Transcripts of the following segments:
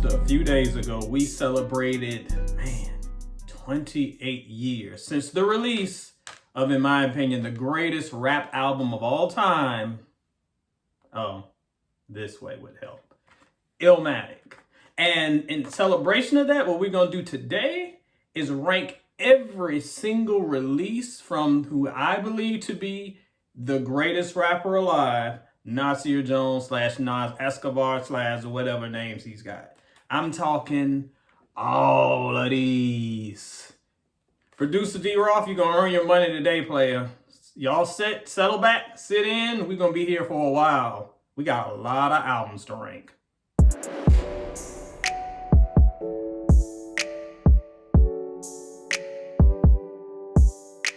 just a few days ago, we celebrated, 28 years since the release of, in my opinion, the greatest rap album of all time. Oh, this way would help. Illmatic. And in celebration of that, what we're going to do today is rank every single release from who I believe to be the greatest rapper alive, Nasir Jones / Nas Escobar / whatever names he's got. I'm talking all of these. Producer D Roth, you're going to earn your money today, player. Y'all settle back, sit in. We're going to be here for a while. We got a lot of albums to rank.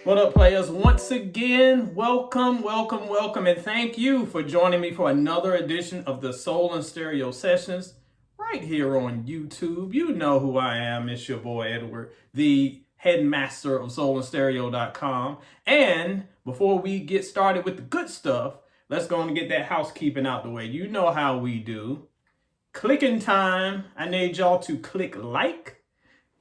What up, players? Once again, welcome, and thank you for joining me for another edition of the Soul and Stereo Sessions right here on YouTube. You know who I am. It's your boy, Edward, the headmaster of soulandstereo.com. And before we get started with the good stuff, let's go and get that housekeeping out the way. You know how we do. Clicking time. I need y'all to click like.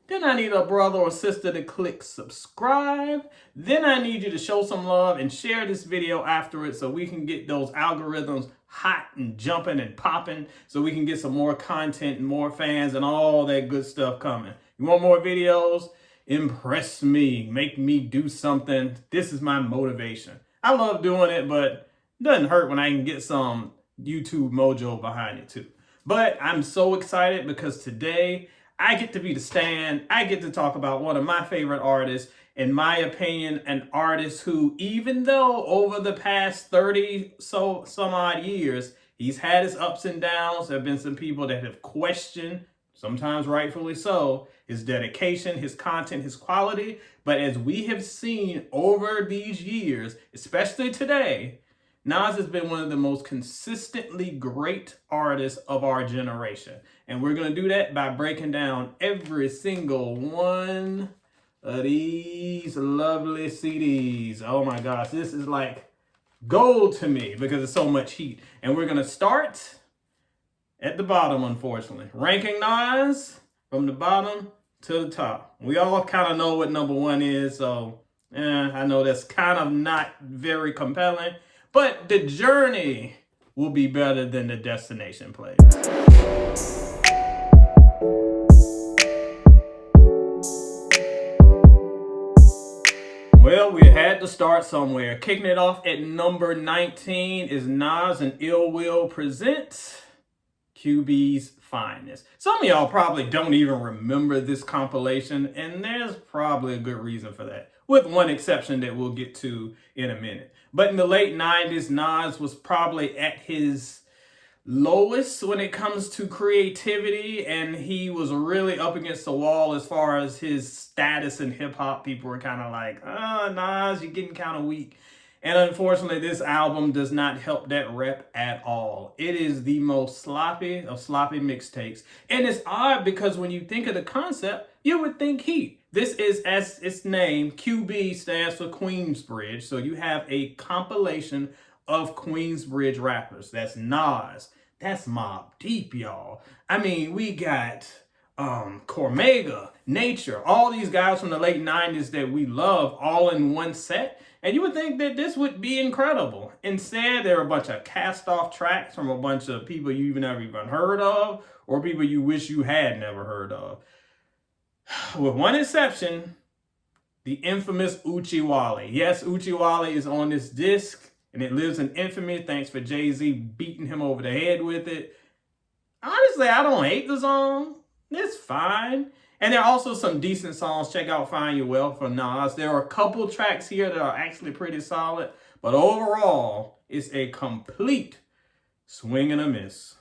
Then I need a brother or sister to click subscribe. Then I need you to show some love and share this video afterwards so we can get those algorithms hot and jumping and popping so we can get some more content and more fans and all that good stuff coming. You want more videos? Impress me. Make me do something. This is my motivation. I love doing it, but it doesn't hurt when I can get some YouTube mojo behind it too. But I'm so excited because today I get to be the stand. I get to talk about one of my favorite artists, in my opinion, an artist who, even though over the past 30 some odd years, he's had his ups and downs. There have been some people that have questioned, sometimes rightfully so, his dedication, his content, his quality. But as we have seen over these years, especially today, Nas has been one of the most consistently great artists of our generation. And we're going to do that by breaking down every single one of these lovely CDs. Oh my gosh, this is like gold to me because it's so much heat. And we're going to start at the bottom, unfortunately. Ranking Nas from the bottom to the top. We all kind of know what number one is, so I know that's kind of not very compelling. But the journey will be better than the destination, players. Well, we had to start somewhere. Kicking it off at number 19 is Nas and Ill Will present QBs Finest. Some of y'all probably don't even remember this compilation, and there's probably a good reason for that, with one exception that we'll get to in a minute. But in the late 90s, Nas was probably at his lowest when it comes to creativity, and he was really up against the wall as far as his status in hip-hop. People were kind of like, Nas, you're getting kind of weak. And unfortunately, this album does not help that rep at all. It is the most sloppy of sloppy mixtapes. And it's odd because when you think of the concept, you would think heat. This is, as its name, QB stands for Queensbridge. So you have a compilation of Queensbridge rappers. That's Nas. That's Mobb Deep, y'all. I mean, we got Cormega, Nature, all these guys from the late 90s that we love all in one set. And you would think that this would be incredible. Instead, there are a bunch of cast-off tracks from a bunch of people you've never even heard of or people you wish you had never heard of. With one exception, the infamous Uchiwali. Yes, Uchiwali is on this disc, and it lives in infamy. Thanks for Jay-Z beating him over the head with it. Honestly, I don't hate the song. It's fine. And there are also some decent songs. Check out Find Your Wealth from Nas. There are a couple tracks here that are actually pretty solid. But overall, it's a complete swing and a miss.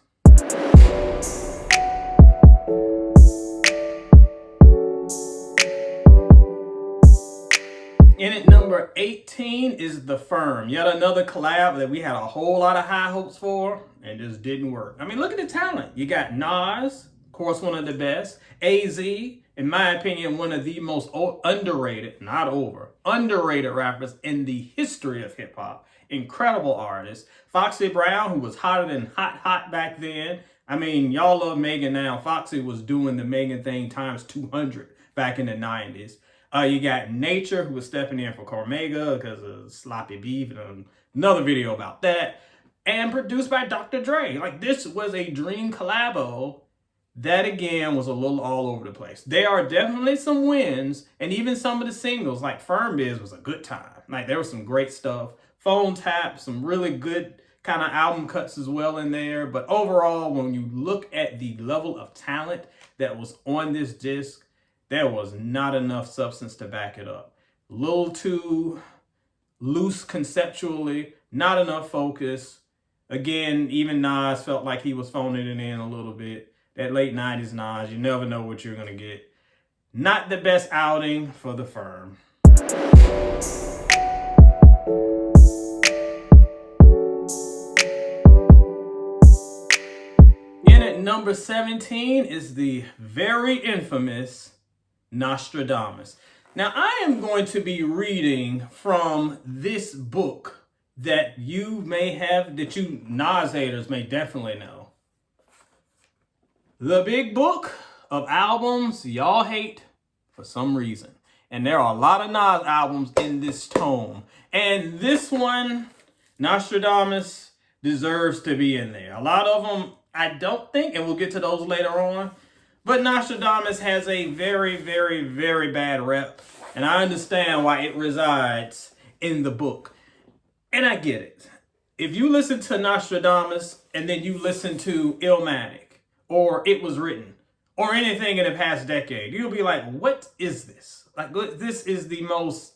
In at number 18 is The Firm. Yet another collab that we had a whole lot of high hopes for and just didn't work. I mean, look at the talent. You got Nas, of course, one of the best. AZ, in my opinion, one of the most underrated, not over, underrated rappers in the history of hip hop. Incredible artist. Foxy Brown, who was hotter than hot back then. I mean, y'all love Megan now. Foxy was doing the Megan thing times 200 back in the 90s. You got Nature, who was stepping in for Cormega because of Sloppy Beef, and another video about that. And produced by Dr. Dre. Like, this was a dream collabo that, again, was a little all over the place. There are definitely some wins, and even some of the singles, like Firm Biz, was a good time. Like, there was some great stuff. Phone Tap, some really good kind of album cuts as well in there. But overall, when you look at the level of talent that was on this disc, there was not enough substance to back it up. A little too loose conceptually, not enough focus. Again, even Nas felt like he was phoning it in a little bit. That late 90s Nas, you never know what you're going to get. Not the best outing for the firm. In at number 17 is the very infamous Nostradamus. Now, I am going to be reading from this book that you may have, that you Nas haters may definitely know. The Big Book of Albums Y'all Hate for Some Reason. And there are a lot of Nas albums in this tome. And this one, Nostradamus, deserves to be in there. A lot of them, I don't think, and we'll get to those later on, but Nostradamus has a very, very, very bad rep. And I understand why it resides in the book. And I get it. If you listen to Nostradamus and then you listen to Illmatic, or It Was Written, or anything in the past decade, you'll be like, what is this? Like, this is the most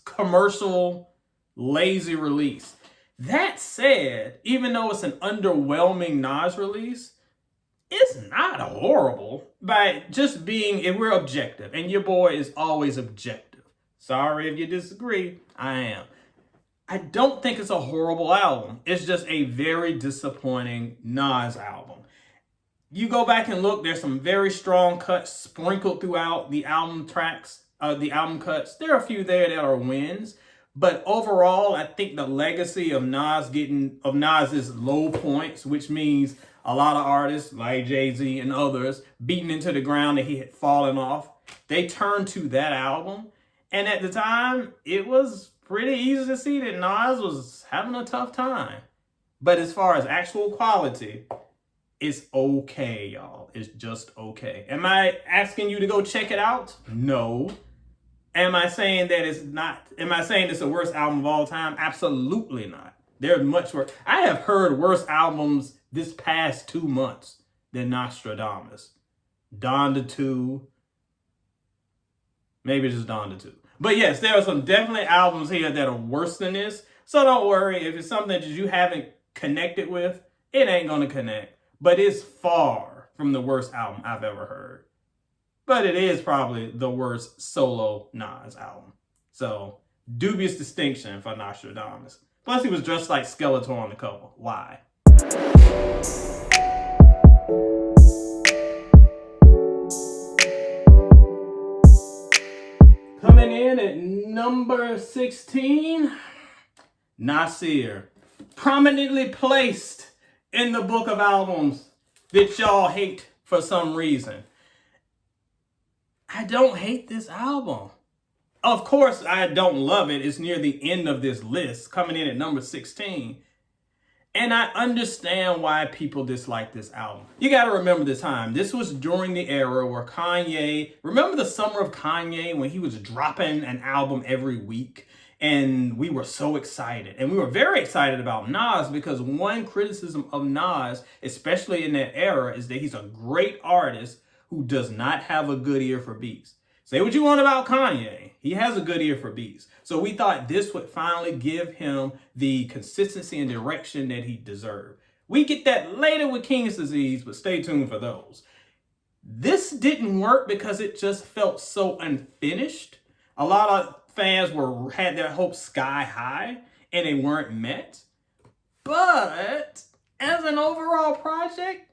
commercial, lazy release. That said, even though it's an underwhelming Nas release, it's not horrible by just being, if we're objective, and your boy is always objective. Sorry if you disagree, I am. I don't think it's a horrible album. It's just a very disappointing Nas album. You go back and look, there's some very strong cuts sprinkled throughout the album tracks, the album cuts. There are a few there that are wins. But overall, I think the legacy of Nas's low points, which means a lot of artists like Jay-Z and others beaten into the ground that he had fallen off, they turned to that album. And at the time, it was pretty easy to see that Nas was having a tough time. But as far as actual quality, it's okay, y'all. It's just okay. Am I asking you to go check it out? No. Am I saying that it's not? Am I saying it's the worst album of all time? Absolutely not. There's much worse. I have heard worse albums this past 2 months than Nostradamus. Donda 2. Maybe just Donda 2. But yes, there are some definitely albums here that are worse than this. So don't worry. If it's something that you haven't connected with, it ain't going to connect. But it's far from the worst album I've ever heard. But it is probably the worst solo Nas album. So, dubious distinction for Nostradamus. Plus, he was dressed like Skeletor on the cover. Why? Coming in at number 16, Nasir. Prominently placed in the book of albums that y'all hate for some reason. I don't hate this album. Of course, I don't love it. It's near the end of this list, coming in at number 16. And I understand why people dislike this album. You got to remember the time. This was during the era where Kanye, remember the summer of Kanye when he was dropping an album every week? And we were so excited. And we were very excited about Nas because one criticism of Nas, especially in that era, is that he's a great artist who does not have a good ear for beats. Say what you want about Kanye. He has a good ear for beats. So we thought this would finally give him the consistency and direction that he deserved. We get that later with King's Disease, but stay tuned for those. This didn't work because it just felt so unfinished. A lot of fans had their hopes sky high and they weren't met. But as an overall project,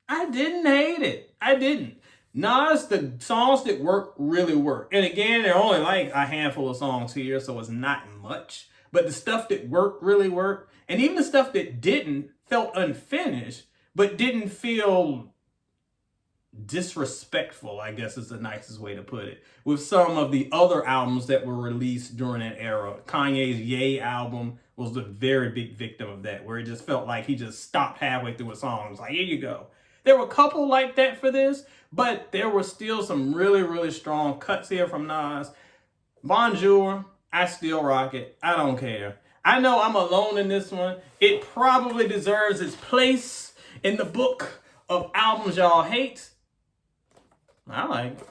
I didn't hate it. I didn't. Nas, the songs that work really work. And again, there are only like a handful of songs here, so it's not much. But the stuff that worked really worked. And even the stuff that didn't felt unfinished, but didn't feel disrespectful, I guess is the nicest way to put it, with some of the other albums that were released during that era. Kanye's Ye album was a very big victim of that, where it just felt like he just stopped halfway through a song. It was like, here you go. There were a couple like that for this, but there were still some really, really strong cuts here from Nas. Bonjour, I still rock it. I don't care. I know I'm alone in this one. It probably deserves its place in the book of albums y'all hate. I like it.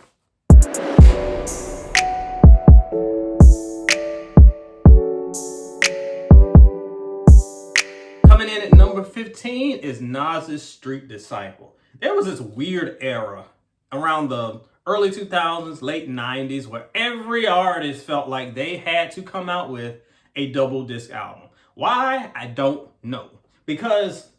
Coming in at number 15 is Nas's Street Disciple. There was this weird era around the early 2000s, late 90s, where every artist felt like they had to come out with a double disc album. Why? I don't know. Because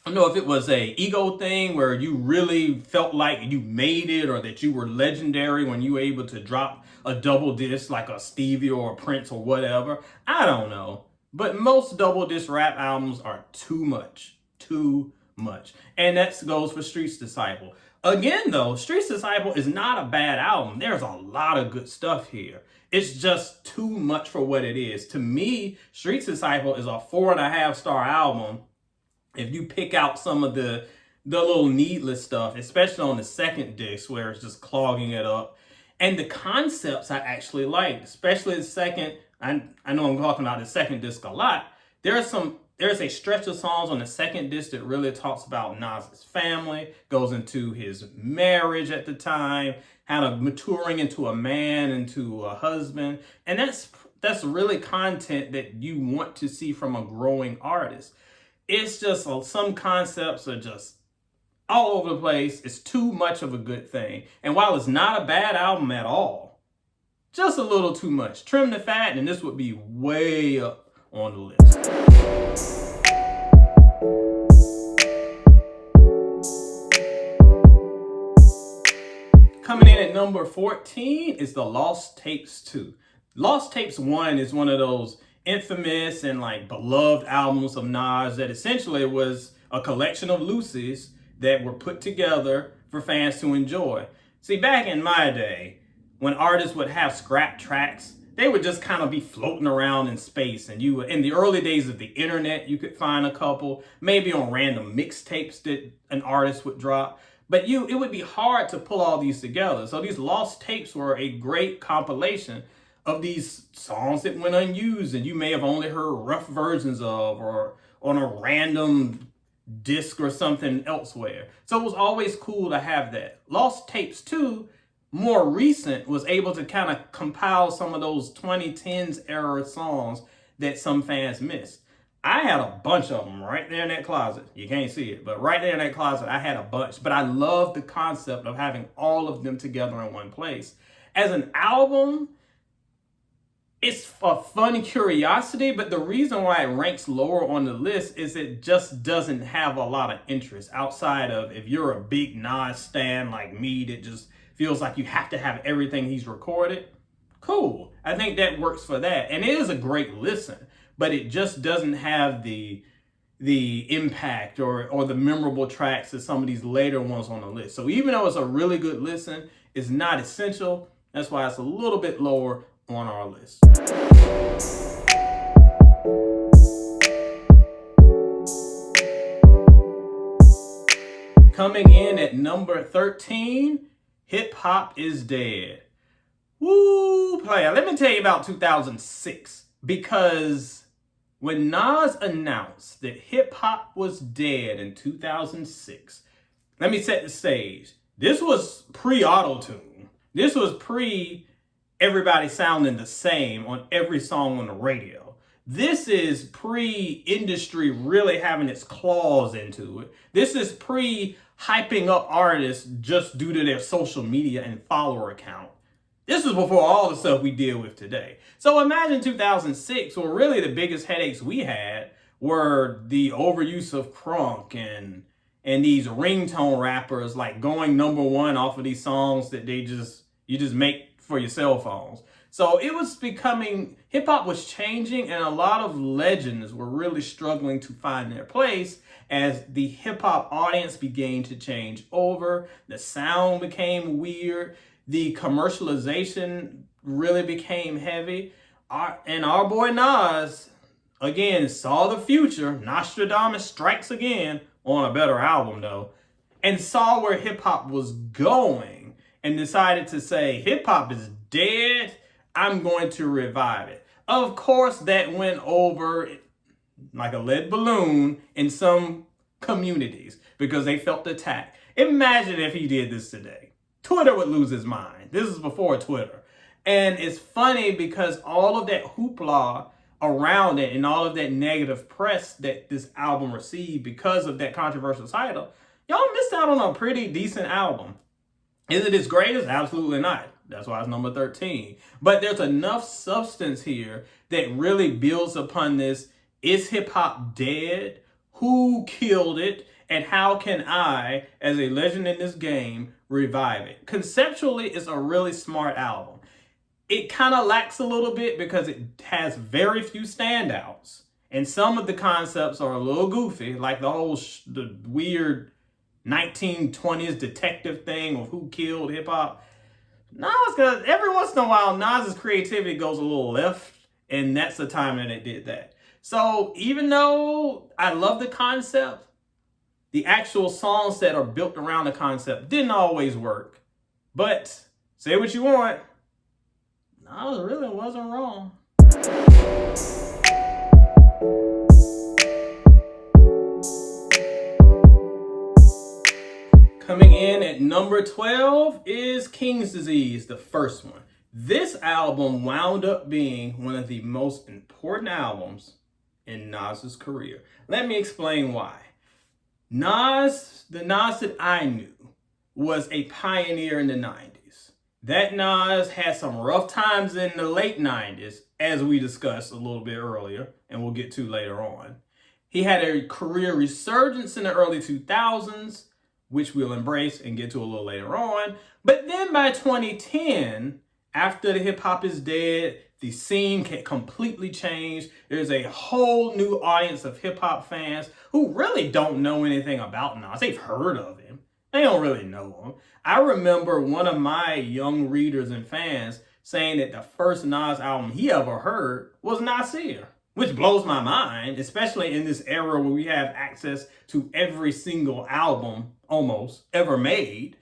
I don't know if it was a ego thing where you really felt like you made it, or that you were legendary when you were able to drop a double disc like a Stevie or a Prince or whatever. I don't know. But most double disc rap albums are too much. Too much. And that goes for Street's Disciple. Again, though, Street's Disciple is not a bad album. There's a lot of good stuff here. It's just too much for what it is. To me, Street's Disciple is a 4.5-star album. If you pick out some of the little needless stuff, especially on the second disc where it's just clogging it up. And the concepts I actually like, especially the second. I know I'm talking about the second disc a lot. There's a stretch of songs on the second disc that really talks about Nas's family, goes into his marriage at the time, kind of maturing into a man, into a husband. And that's really content that you want to see from a growing artist. It's just some concepts are just all over the place. It's too much of a good thing. And while it's not a bad album at all, just a little too much. Trim the fat and this would be way up on the list. Coming in at number 14 is The Lost Tapes 2. Lost Tapes 1 is one of those infamous and like beloved albums of Nas that essentially was a collection of loosies that were put together for fans to enjoy. See, back in my day, when artists would have scrap tracks, they would just kind of be floating around in space. And you, in the early days of the internet, you could find a couple, maybe on random mixtapes that an artist would drop. But it would be hard to pull all these together. So these lost tapes were a great compilation of these songs that went unused and you may have only heard rough versions of, or on a random disc or something elsewhere. So it was always cool to have that. Lost Tapes 2, more recent, was able to kind of compile some of those 2010s era songs that some fans missed. I had a bunch of them right there in that closet. You can't see it, but right there in that closet, I had a bunch. But I love the concept of having all of them together in one place. As an album, it's a fun curiosity, but the reason why it ranks lower on the list is it just doesn't have a lot of interest outside of, if you're a big Nas stan like me that just feels like you have to have everything he's recorded. Cool. I think that works for that. And it is a great listen, but it just doesn't have the impact or the memorable tracks that some of these later ones on the list. So even though it's a really good listen, it's not essential. That's why it's a little bit lower on our list. Coming in at number 13, HipHop Is Dead. Woo, player. Let me tell you about 2006, because when Nas announced that hip hop was dead in 2006, let me set the stage. This was pre-auto-tune. This was pre everybody sounding the same on every song on the radio. This is pre-industry really having its claws into it. This is pre-hyping up artists just due to their social media and follower count. This is before all the stuff we deal with today. So imagine 2006, where really the biggest headaches we had were the overuse of crunk and these ringtone rappers like going #1 off of these songs that you just make for your cell phones. So it was becoming, hip hop was changing, and a lot of legends were really struggling to find their place as the hip hop audience began to change over. The sound became weird. The commercialization really became heavy. And our boy Nas, again, saw the future. Nostradamus strikes again on a better album, though, and saw where hip hop was going and decided to say, hip hop is dead. I'm going to revive it. Of course, that went over like a lead balloon in some communities because they felt attacked. Imagine if he did this today. Twitter would lose his mind. This is before Twitter. And it's funny because all of that hoopla around it and all of that negative press that this album received because of that controversial title, y'all missed out on a pretty decent album. Is it as great as? Absolutely not. That's why it's number 13. But there's enough substance here that really builds upon this. Is hip hop dead? Who killed it? And how can I, as a legend in this game, revive it? Conceptually, it's a really smart album. It kind of lacks a little bit because it has very few standouts. And some of the concepts are a little goofy, like the whole the weird 1920s detective thing of who killed hip hop. Nas, because every once in a while, Nas's creativity goes a little left, and that's the time that it did that. So even though I love the concept, the actual songs that are built around the concept didn't always work. But say what you want, Nas really wasn't wrong. Coming in at number 12 is King's Disease, the first one. This album wound up being one of the most important albums in Nas's career. Let me explain why. Nas, the Nas that I knew, was a pioneer in the 90s. That Nas had some rough times in the late 90s, as we discussed a little bit earlier, and we'll get to later on. He had a career resurgence in the early 2000s, which we'll embrace and get to a little later on. But then by 2010, after the HipHop Is Dead, the scene completely changed. There's a whole new audience of hip hop fans who really don't know anything about Nas. They've heard of him. They don't really know him. I remember one of my young readers and fans saying that the first Nas album he ever heard was Nasir, which blows my mind, especially in this era where we have access to every single album almost ever made.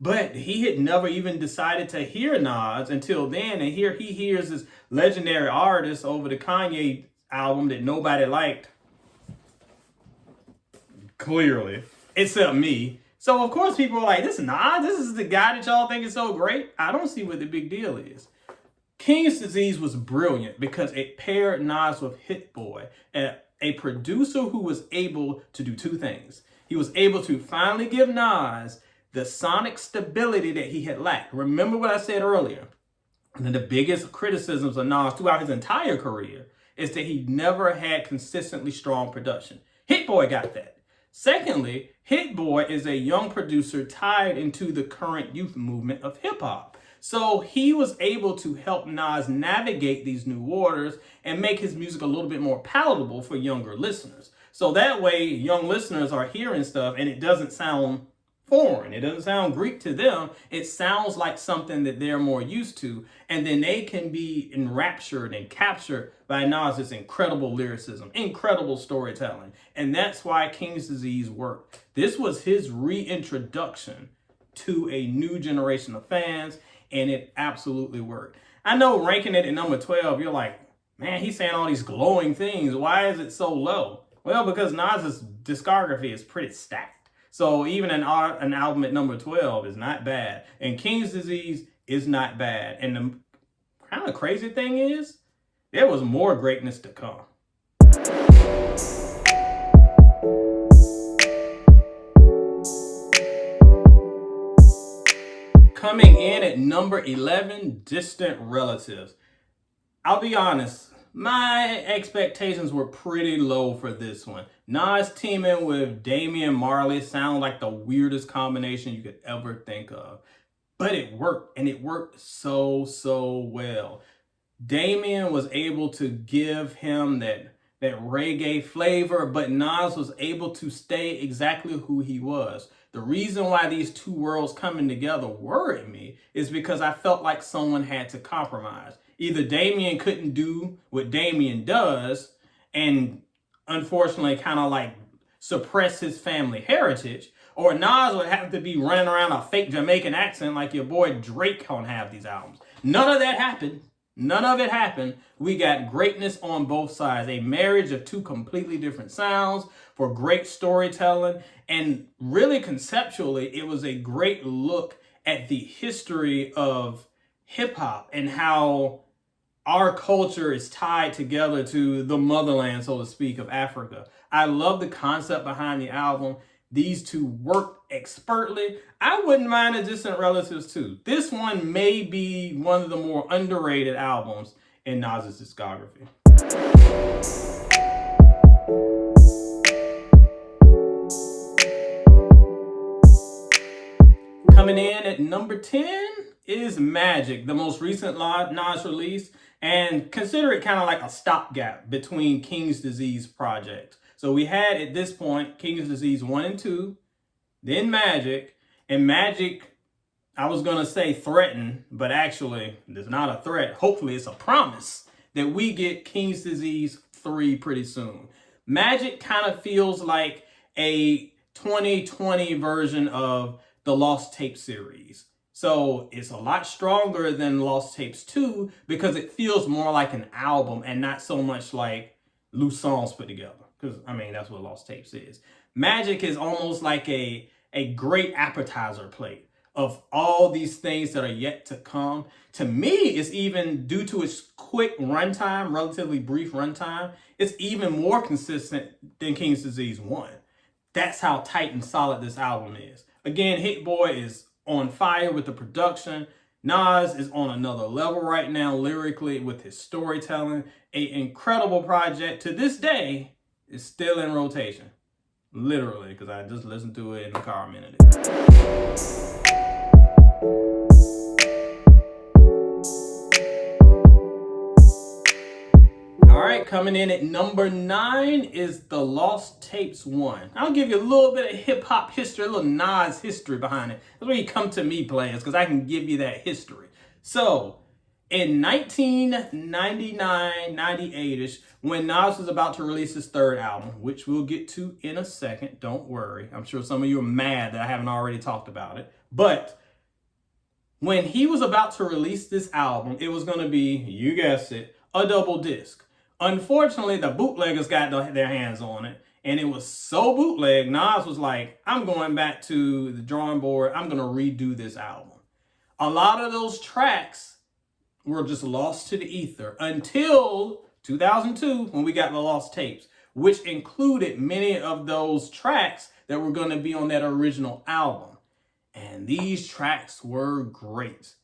But he had never even decided to hear Nas until then. And here he hears this legendary artist over the Kanye album that nobody liked. Clearly. Except me. So, of course, people are like, this Nas? This is the guy that y'all think is so great? I don't see what the big deal is. King's Disease was brilliant because it paired Nas with Hit Boy, a producer who was able to do two things. He was able to finally give Nas the sonic stability that he had lacked. Remember what I said earlier. One of the biggest criticisms of Nas throughout his entire career is that he never had consistently strong production. Hit Boy got that. Secondly, Hit Boy is a young producer tied into the current youth movement of hip hop. So he was able to help Nas navigate these new waters and make his music a little bit more palatable for younger listeners. So that way, young listeners are hearing stuff and it doesn't sound foreign. It doesn't sound Greek to them. It sounds like something that they're more used to. And then they can be enraptured and captured by Nas's incredible lyricism, incredible storytelling. And that's why King's Disease worked. This was his reintroduction to a new generation of fans, and it absolutely worked. I know ranking it at number 12, you're like, man, he's saying all these glowing things. Why is it so low? Well, because Nas's discography is pretty stacked. So even an album at number 12 is not bad. And King's Disease is not bad. And the kind of crazy thing is, there was more greatness to come. Coming in at number 11, Distant Relatives. I'll be honest, my expectations were pretty low for this one. Nas teaming with Damian Marley sound like the weirdest combination you could ever think of. But it worked, and it worked so well. Damian was able to give him that that reggae flavor, but Nas was able to stay exactly who he was. The reason why these two worlds coming together worried me is because I felt like someone had to compromise. Either Damien couldn't do what Damien does and unfortunately kind of like suppress his family heritage, or Nas would have to be running around a fake Jamaican accent like your boy Drake on half these albums. None of that happened. None of it happened. We got greatness on both sides. A marriage of two completely different sounds for great storytelling. And really conceptually, it was a great look at the history of hip hop and how our culture is tied together to the motherland, so to speak, of Africa. I love the concept behind the album. These two work expertly. I wouldn't mind a Distant Relatives too. This one may be one of the more underrated albums in Nas's discography. Coming in at number 10 is Magic, the most recent Nas release, and consider it kind of like a stopgap between King's Disease projects. So we had at this point King's Disease 1 and 2, then Magic, and Magic, I was going to say threatened, but actually it's not a threat. Hopefully it's a promise that we get King's Disease 3 pretty soon. Magic kind of feels like a 2020 version of the Lost Tape series. So it's a lot stronger than Lost Tapes 2 because it feels more like an album and not so much like loose songs put together. Because, I mean, that's what Lost Tapes is. Magic is almost like a great appetizer plate of all these things that are yet to come. To me, it's even, due to its quick runtime, relatively brief runtime, it's even more consistent than King's Disease 1. That's how tight and solid this album is. Again, Hit Boy is on fire with the production. Nas is on another level right now lyrically with his storytelling. An incredible project. To this day, it's still in rotation. Literally, because I just listened to it in the car a minute ago. Coming in at number 9 is the Lost Tapes 1. I'll give you a little bit of hip-hop history, a little Nas history behind it. That's where you come to me, players, because I can give you that history. So, in 1999, 98-ish, when Nas was about to release his third album, which we'll get to in a second, don't worry. I'm sure some of you are mad that I haven't already talked about it. But when he was about to release this album, it was going to be, you guessed it, a double disc. Unfortunately, the bootleggers got their hands on it, and it was so bootleg, Nas was like, I'm going back to the drawing board. I'm going to redo this album. A lot of those tracks were just lost to the ether until 2002 when we got the Lost Tapes, which included many of those tracks that were going to be on that original album. And these tracks were great.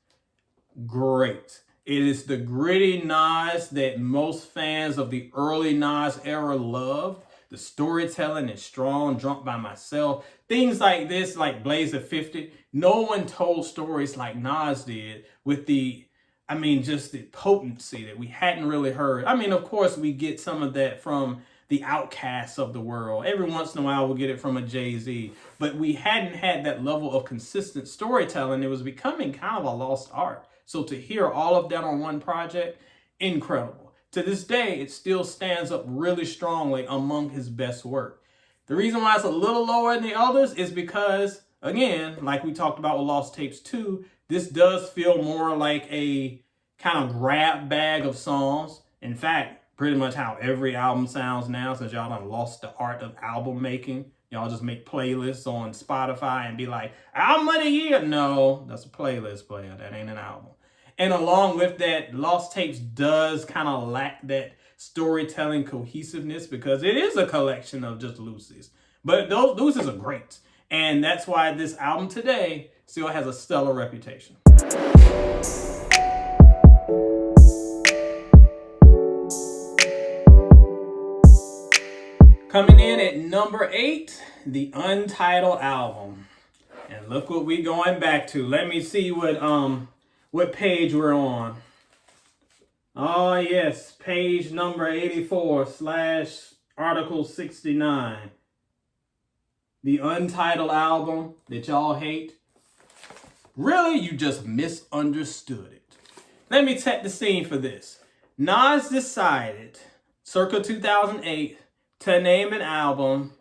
Great. It is the gritty Nas that most fans of the early Nas era loved. The storytelling is strong, Drunk by Myself. Things like this, like Blaze of 50. No one told stories like Nas did with just the potency that we hadn't really heard. I mean, of course, we get some of that from the outcasts of the world. Every once in a while, we'll get it from a Jay-Z. But we hadn't had that level of consistent storytelling. It was becoming kind of a lost art. So to hear all of that on one project, incredible. To this day, it still stands up really strongly among his best work. The reason why it's a little lower than the others is because, again, like we talked about with Lost Tapes 2, this does feel more like a kind of grab bag of songs. In fact, pretty much how every album sounds now, since y'all done lost the art of album making. Y'all just make playlists on Spotify and be like, album of the year. No, that's a playlist, player. That ain't an album. And along with that, Lost Tapes does kind of lack that storytelling cohesiveness because it is a collection of just loosies. But those loosies are great. And that's why this album today still has a stellar reputation. Coming in at number 8, the Untitled album. And look what we going back to. Let me see what page we're on. Oh, yes, page number 84 / article 69. The Untitled album that y'all hate. Really, you just misunderstood it. Let me set the scene for this. Nas decided, circa 2008, to name an album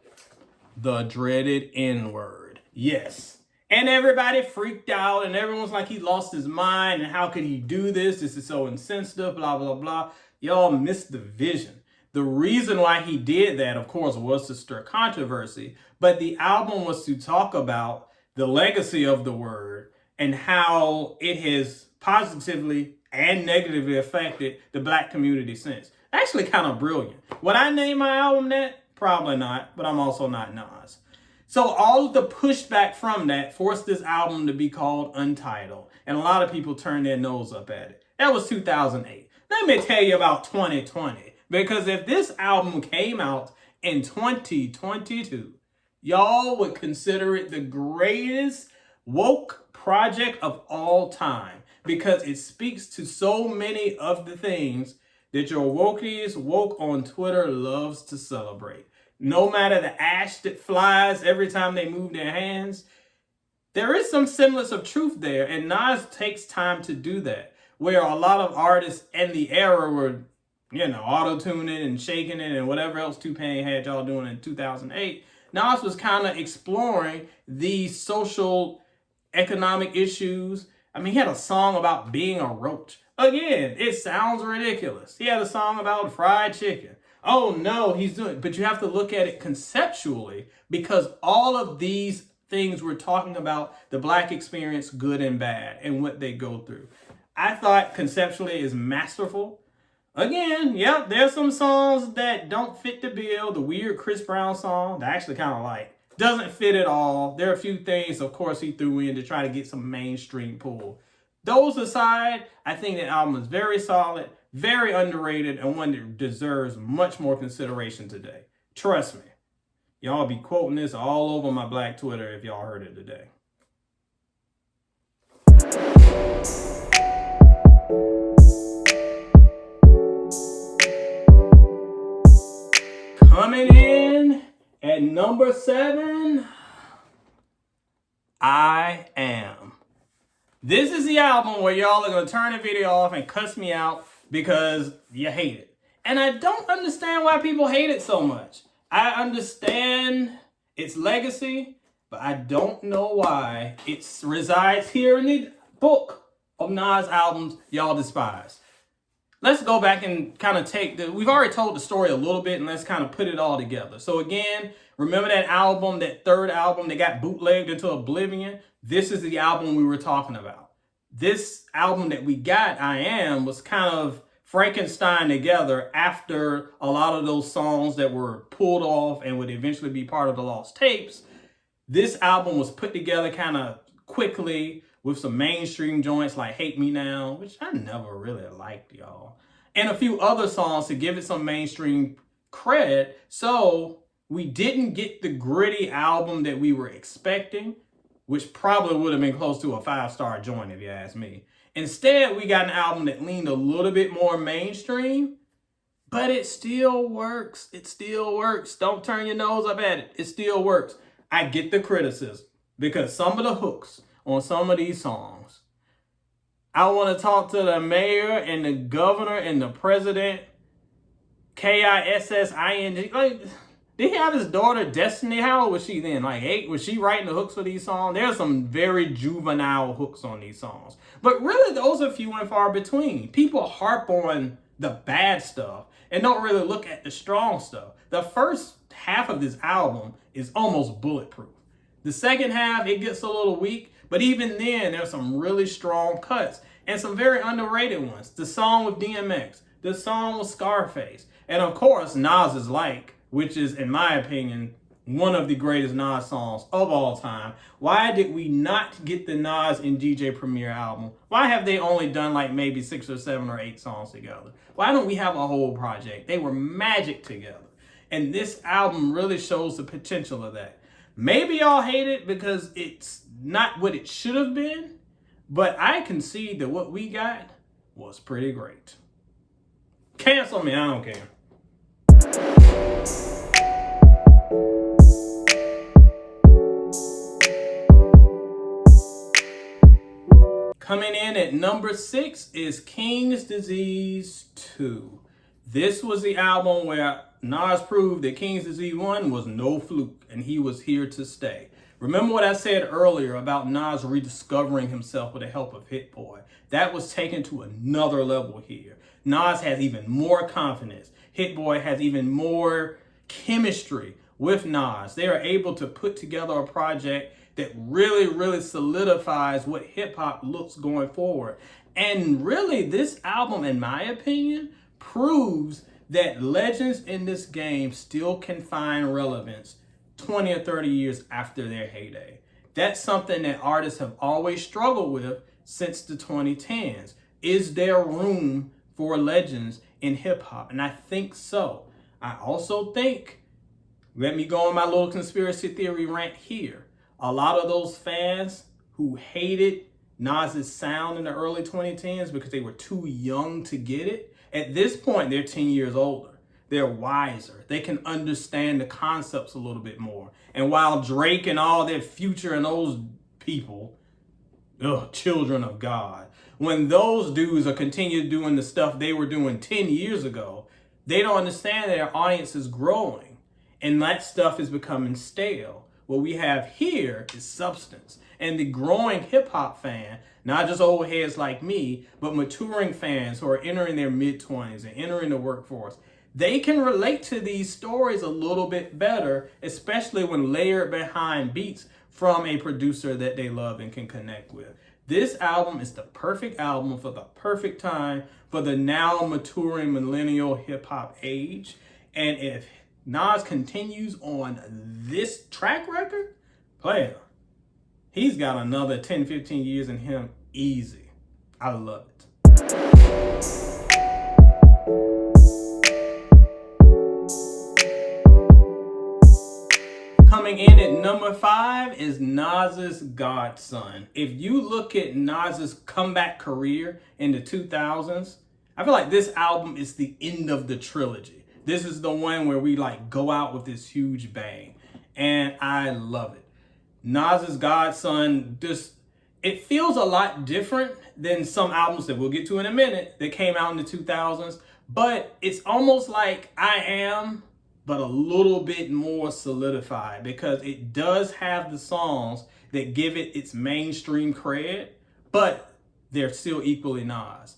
The Dreaded N-Word. Yes. And everybody freaked out, and everyone's like he lost his mind, and how could he do this? This is so insensitive, blah, blah, blah. Y'all missed the vision. The reason why he did that, of course, was to stir controversy, but the album was to talk about the legacy of the word and how it has positively and negatively affected the black community since. Actually kind of brilliant. Would I name my album that? Probably not, but I'm also not Nas. So all of the pushback from that forced this album to be called Untitled, and a lot of people turned their nose up at it. That was 2008. Let me tell you about 2020, because if this album came out in 2022, y'all would consider it the greatest woke project of all time, because it speaks to so many of the things that your wokies woke on Twitter loves to celebrate. No matter the ash that flies every time they move their hands, there is some semblance of truth there, and Nas takes time to do that. Where a lot of artists in the era were, auto-tuning and shaking it and whatever else T-Pain had y'all doing in 2008, Nas was kind of exploring the social, economic issues. I mean, he had a song about being a roach. Again, it sounds ridiculous. He had a song about fried chicken. Oh no, he's doing, but you have to look at it conceptually, because all of these things we're talking about the black experience, good and bad, and what they go through. I thought conceptually is masterful. Again, yep, there's some songs that don't fit the bill. The weird Chris Brown song, that I actually kind of like, doesn't fit at all. There are a few things, of course, he threw in to try to get some mainstream pull. Those aside, I think the album is very solid, very underrated, and one that deserves much more consideration today. Trust me. Y'all be quoting this all over my black Twitter if y'all heard it today. Coming in at number 7, I Am. This is the album where y'all are going to turn the video off and cuss me out because you hate it. And I don't understand why people hate it so much. I understand its legacy, but I don't know why it resides here in the book of Nas albums y'all despise. Let's go back and kind of we've already told the story a little bit, and let's kind of put it all together. So again, remember that album, that third album that got bootlegged into oblivion? This is the album we were talking about. This album that we got, I Am, was kind of Frankenstein together after a lot of those songs that were pulled off and would eventually be part of the lost tapes. This album was put together kind of quickly with some mainstream joints like Hate Me Now, which I never really liked, y'all, and a few other songs to give it some mainstream credit. So we didn't get the gritty album that we were expecting, which probably would have been close to a 5-star joint if you ask me. Instead, we got an album that leaned a little bit more mainstream, but it still works. It still works. Don't turn your nose up at it. It still works. I get the criticism because some of the hooks on some of these songs, I want to talk to the mayor and the governor and the president, K-I-S-S-I-N-G. Like, did he have his daughter Destiny? How old was she then? Like 8? Was she writing the hooks for these songs? There's some very juvenile hooks on these songs. But really, those are few and far between. People harp on the bad stuff and don't really look at the strong stuff. The first half of this album is almost bulletproof. The second half, it gets a little weak, but even then, there's some really strong cuts and some very underrated ones. The song with DMX, the song with Scarface, and of course, Nas's Like, which is, in my opinion, one of the greatest Nas songs of all time. Why did we not get the Nas and DJ Premier album? Why have they only done like maybe 6 or 7 or 8 songs together? Why don't we have a whole project? They were magic together. And this album really shows the potential of that. Maybe y'all hate it because it's not what it should have been, but I concede that what we got was pretty great. Cancel me, I don't care. Coming in at number 6 is King's Disease 2. This was the album where Nas proved that King's Disease 1 was no fluke and he was here to stay. Remember what I said earlier about Nas rediscovering himself with the help of Hit Boy? That was taken to another level here. Nas has even more confidence. Hit Boy has even more chemistry with Nas. They are able to put together a project that really solidifies what hip hop looks going forward. And really, this album, in my opinion, proves that legends in this game still can find relevance 20 or 30 years after their heyday. That's something that artists have always struggled with since the 2010s. Is there room for legends in hip hop? And I think so. I also think, let me go on my little conspiracy theory rant here. A lot of those fans who hated Nas's sound in the early 2010s because they were too young to get it, at this point, they're 10 years older. They're wiser. They can understand the concepts a little bit more. And while Drake and all their Future and those people, children of God, when those dudes are continuing doing the stuff they were doing 10 years ago, they don't understand that their audience is growing. And that stuff is becoming stale. What we have here is substance. And the growing hip hop fan, not just old heads like me, but maturing fans who are entering their mid-20s and entering the workforce, they can relate to these stories a little bit better, especially when layered behind beats from a producer that they love and can connect with. This album is the perfect album for the perfect time for the now maturing millennial hip hop age. And if Nas continues on this track record, player, he's got another 10, 15 years in him easy. I love it. Coming in at number 5 is Nas's Godson. If you look at Nas's comeback career in the 2000s, I feel like this album is the end of the trilogy. This is the one where we go out with this huge bang. And I love it. Nas's Godson, it feels a lot different than some albums that we'll get to in a minute that came out in the 2000s. But it's almost like I Am, but a little bit more solidified because it does have the songs that give it its mainstream cred, but they're still equally Nas.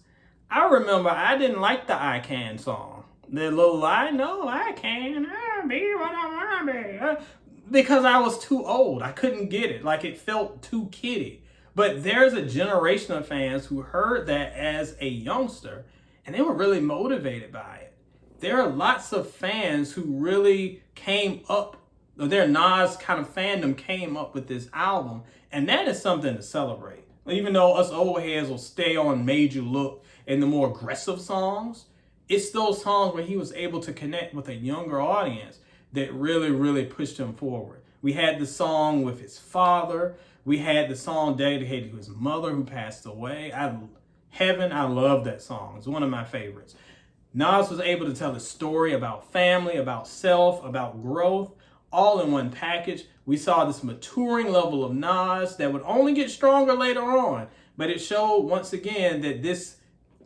I remember I didn't like the I Can song. The little I know I can be what I want to be. Because I was too old. I couldn't get it. It felt too kiddie. But there's a generation of fans who heard that as a youngster and they were really motivated by it. There are lots of fans who really came up, or their Nas kind of fandom came up with this album. And that is something to celebrate. Even though us old heads will stay on Made You Look and the more aggressive songs, it's those songs where he was able to connect with a younger audience that really pushed him forward. We had the song with his father. We had the song dedicated to his mother who passed away. Heaven, I love that song. It's one of my favorites. Nas was able to tell a story about family, about self, about growth, all in one package. We saw this maturing level of Nas that would only get stronger later on. But it showed once again that this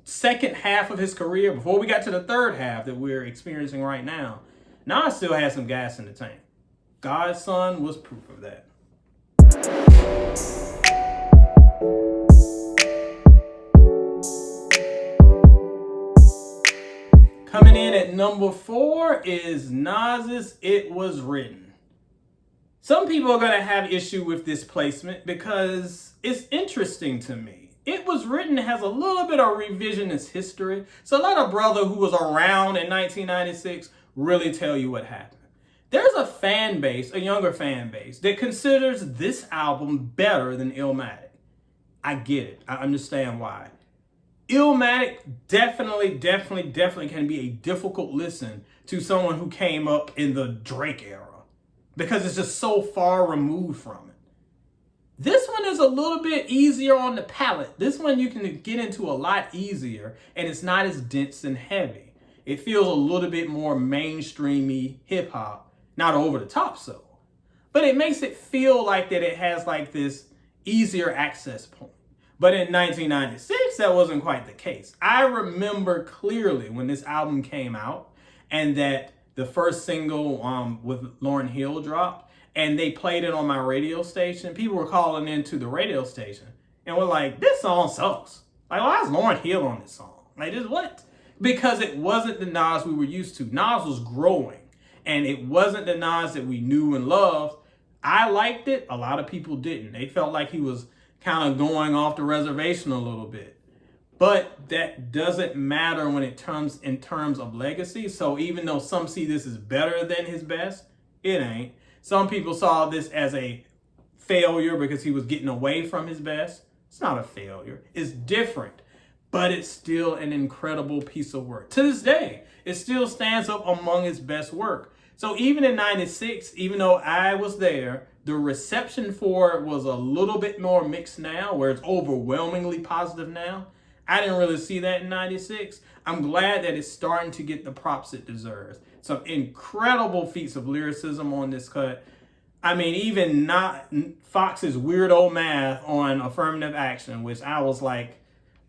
second half of his career, before we got to the third half that we're experiencing right now, Nas still has some gas in the tank. Godson was proof of that. Coming in at number 4 is Nas's It Was Written. Some people are going to have issue with this placement because it's interesting to me. It Was Written has a little bit of revisionist history. So let a brother who was around in 1996 really tell you what happened. There's a fan base, a younger fan base, that considers this album better than Illmatic. I get it. I understand why. Illmatic definitely can be a difficult listen to someone who came up in the Drake era because it's just so far removed from it. This one is a little bit easier on the palate. This one you can get into a lot easier and it's not as dense and heavy. It feels a little bit more mainstreamy hip hop, not over the top so. But it makes it feel like that it has like this easier access point. But in 1996, that wasn't quite the case. I remember clearly when this album came out and that the first single with Lauryn Hill dropped and they played it on my radio station. People were calling into the radio station and were like, this song sucks. Like, why is Lauryn Hill on this song? Like, this what? Because it wasn't the Nas we were used to. Nas was growing and it wasn't the Nas that we knew and loved. I liked it. A lot of people didn't. They felt like he was kind of going off the reservation a little bit. But that doesn't matter when it comes in terms of legacy. So even though some see this as better than his best, it ain't. Some people saw this as a failure because he was getting away from his best. It's not a failure. It's different, but it's still an incredible piece of work. To this day, it still stands up among his best work. So even in 96, even though I was there, the reception for it was a little bit more mixed now, where it's overwhelmingly positive now. I didn't really see that in 96. I'm glad that it's starting to get the props it deserves. Some incredible feats of lyricism on this cut. I mean, even not Fox's weirdo math on affirmative action, which I was like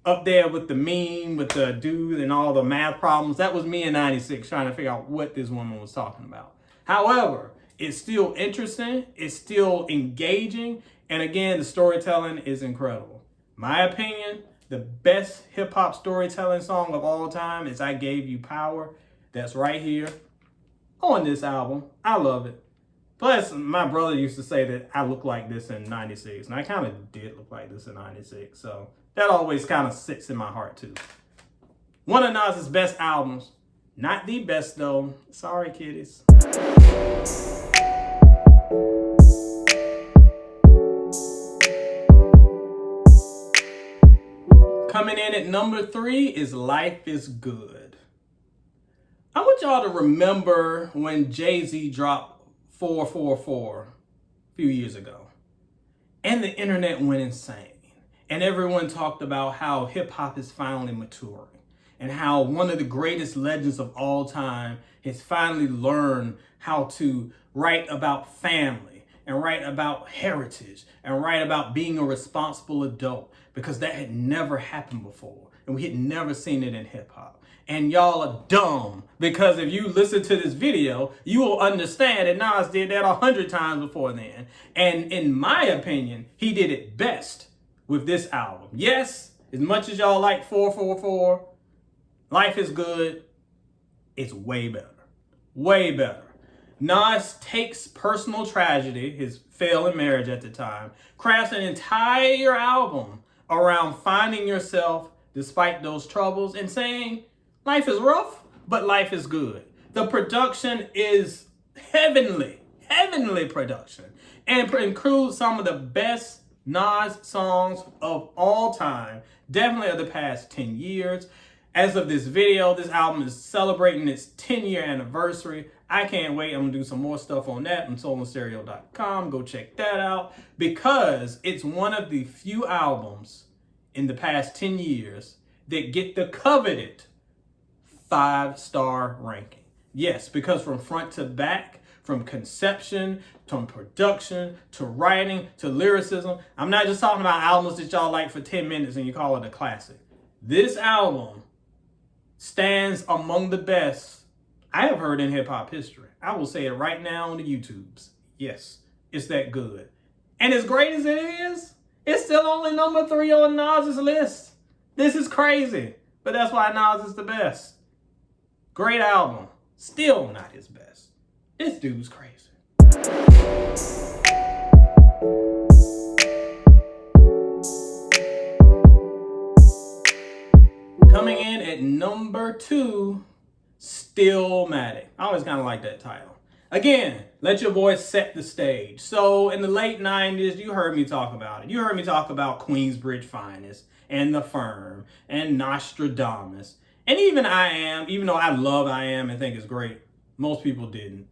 up there with the meme, with the dude and all the math problems. That was me in 96 trying to figure out what this woman was talking about. However, it's still interesting. It's still engaging. And again, the storytelling is incredible. My opinion, the best hip hop storytelling song of all time is I Gave You Power. That's right here on this album. I love it. Plus, my brother used to say that I look like this in 96. And I kind of did look like this in 96. So that always kind of sits in my heart too. One of Nas's best albums. Not the best though. Sorry, kiddies. Coming in at number 3 is Life Is Good. I want y'all to remember when Jay-Z dropped 444 a few years ago. And the internet went insane. And everyone talked about how hip hop is finally maturing. And how one of the greatest legends of all time has finally learned how to write about family and write about heritage and write about being a responsible adult, because that had never happened before and we had never seen it in hip hop. And y'all are dumb, because if you listen to this video, you will understand that Nas did that 100 times before then. And in my opinion, he did it best with this album. Yes, as much as y'all like 444, Life Is Good, it's way better. Way better. Nas takes personal tragedy, his failing marriage at the time, crafts an entire album around finding yourself despite those troubles and saying, life is rough, but life is good. The production is heavenly production, and it includes some of the best Nas songs of all time, definitely of the past 10 years. As of this video, this album is celebrating its 10-year anniversary. I can't wait. I'm going to do some more stuff on that on soulandstereo.com. Go check that out, because it's one of the few albums in the past 10 years that get the coveted 5-star ranking. Yes, because from front to back, from conception to production to writing to lyricism, I'm not just talking about albums that y'all like for 10 minutes and you call it a classic. This album stands among the best I have heard in hip hop history. I will say it right now on the YouTubes. Yes, it's that good. And as great as it is, it's still only number 3 on Nas's list. This is crazy, but that's why Nas is the best. Great album, still not his best. This dude's crazy. Coming in at number 2, Stillmatic. I always kind of like that title. Again, let your voice set the stage. So in the late 90s, you heard me talk about it. You heard me talk about QBs Finest and The Firm and Nostradamus. And even I Am, even though I love I Am and think it's great, most people didn't.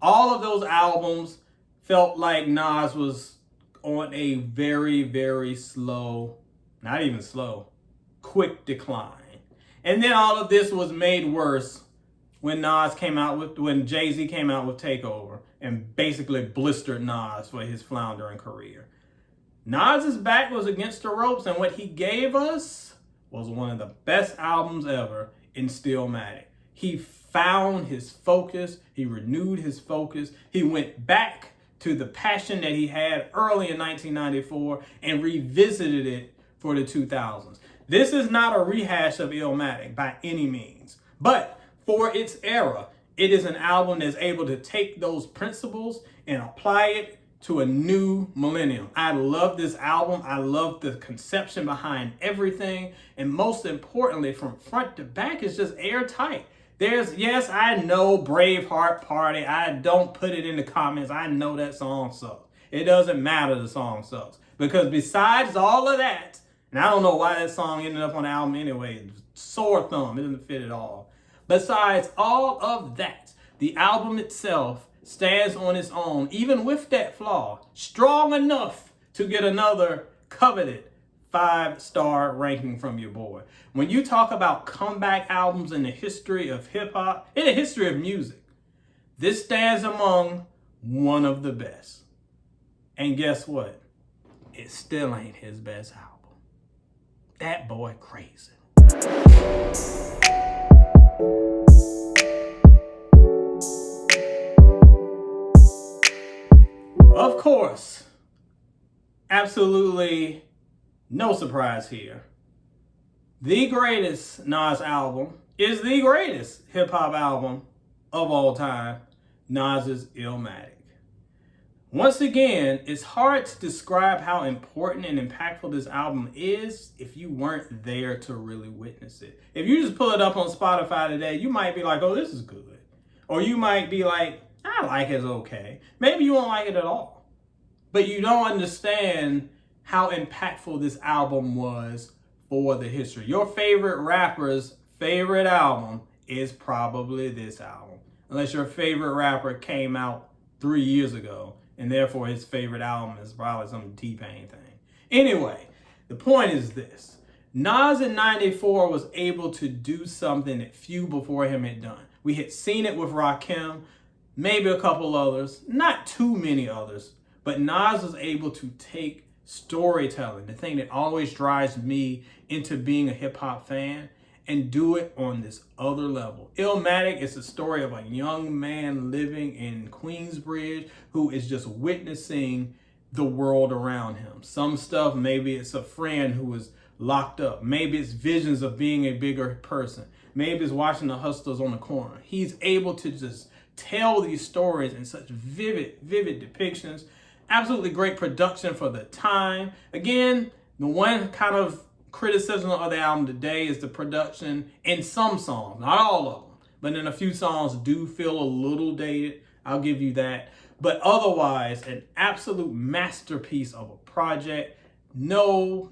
All of those albums felt like Nas was on a very, very slow, not even slow, quick decline. And then all of this was made worse when Jay-Z came out with Takeover and basically blistered Nas for his floundering career. Nas's back was against the ropes, and what he gave us was one of the best albums ever in Stillmatic. He found his focus, he renewed his focus, he went back to the passion that he had early in 1994 and revisited it for the 2000s. This is not a rehash of Illmatic by any means, but for its era, it is an album that's able to take those principles and apply it to a new millennium. I love this album. I love the conception behind everything. And most importantly, from front to back, it's just airtight. Yes, I know Braveheart Party. I don't put it in the comments. I know that song sucks. It doesn't matter, the song sucks. Because besides all of that, and I don't know why that song ended up on the album anyway, sore thumb, it doesn't fit at all. Besides all of that, the album itself stands on its own, even with that flaw, strong enough to get another coveted 5-star ranking from your boy. When you talk about comeback albums in the history of hip-hop, in the history of music, this stands among one of the best. And guess what? It still ain't his best album. That boy crazy. Of course, absolutely no surprise here. The greatest Nas album is the greatest hip-hop album of all time, Nas's Illmatic. Once again, it's hard to describe how important and impactful this album is if you weren't there to really witness it. If you just pull it up on Spotify today, you might be like, oh, this is good. Or you might be like, I like it's okay. Maybe you won't like it at all. But you don't understand how impactful this album was for the history. Your favorite rapper's favorite album is probably this album. Unless your favorite rapper came out 3 years ago, and therefore his favorite album is probably some T-Pain thing. Anyway, the point is this. Nas in 94 was able to do something that few before him had done. We had seen it with Rakim, maybe a couple others, not too many others, but Nas was able to take storytelling, the thing that always drives me into being a hip-hop fan, and do it on this other level. Illmatic is the story of a young man living in Queensbridge who is just witnessing the world around him. Some stuff, maybe it's a friend who is locked up. Maybe it's visions of being a bigger person. Maybe it's watching the hustlers on the corner. He's able to just tell these stories in such vivid depictions. Absolutely great production for the time. Again, the one kind of criticism of the album today is the production in some songs, not all of them, but in a few songs do feel a little dated. I'll give you that. But otherwise, an absolute masterpiece of a project. No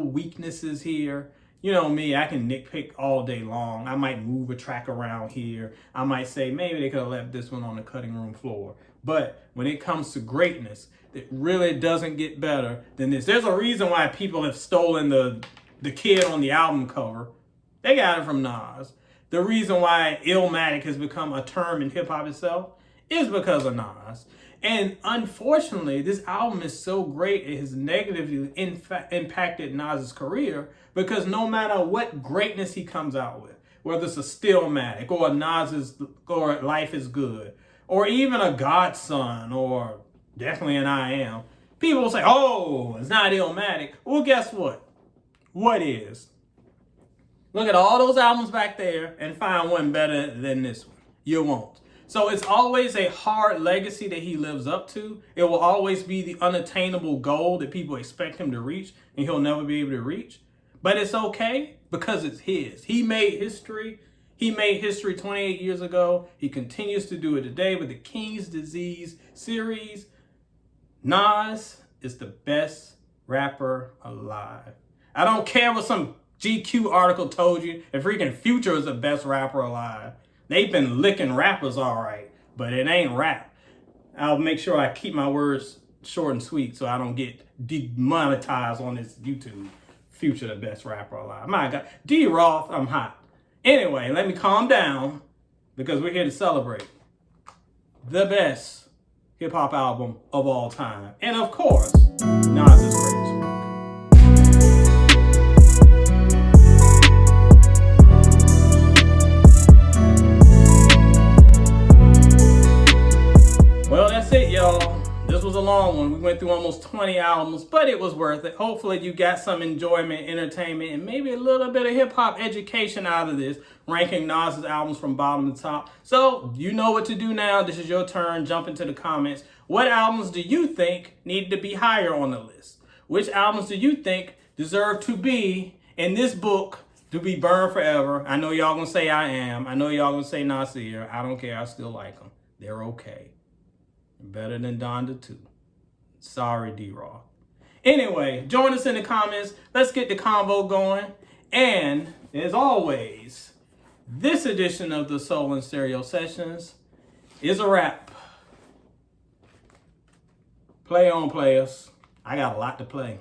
weaknesses here. You know me, I can nitpick all day long. I might move a track around here. I might say maybe they could have left this one on the cutting room floor. But when it comes to greatness, it really doesn't get better than this. There's a reason why people have stolen the kid on the album cover. They got it from Nas. The reason why Illmatic has become a term in hip-hop itself is because of Nas. And unfortunately, this album is so great, it has negatively impacted Nas's career, because no matter what greatness he comes out with, whether it's a Stillmatic or a Nas's or Life is Good, or even a Godson, or definitely an I Am, people will say, oh, it's not Illmatic. Well, guess what? What is? Look at all those albums back there and find one better than this one. You won't. So it's always a hard legacy that he lives up to. It will always be the unattainable goal that people expect him to reach and he'll never be able to reach. But it's okay because it's his. He made history. He made history 28 years ago. He continues to do it today with the King's Disease series. Nas is the best rapper alive. I don't care what some GQ article told you. The freaking Future is the best rapper alive. They've been licking rappers all right, but it ain't rap. I'll make sure I keep my words short and sweet so I don't get demonetized on this YouTube. Future, the best rapper alive. My God. D Roth, I'm hot. Anyway, let me calm down. because we're here to celebrate the best hip-hop album of all time. And of course, Nas's greatest work. Well, that's it, y'all. This was a long one. We went through almost 20 albums, but it was worth it. Hopefully you got some enjoyment, entertainment, and maybe a little bit of hip-hop education out of this, ranking Nas's albums from bottom to top. So you know what to do now. This is your turn. Jump into the comments. What albums do you think need to be higher on the list? Which albums do you think deserve to be in this book to be burned forever? I know y'all gonna say I am. I know y'all gonna say Nasir. I don't care. I still like them. They're okay. Better than Donda 2. Sorry, D Roth. Anyway, join us in the comments. Let's get the convo going. And as always, this edition of the Soul and Stereo Sessions is a wrap. Play on, players. I got a lot to play.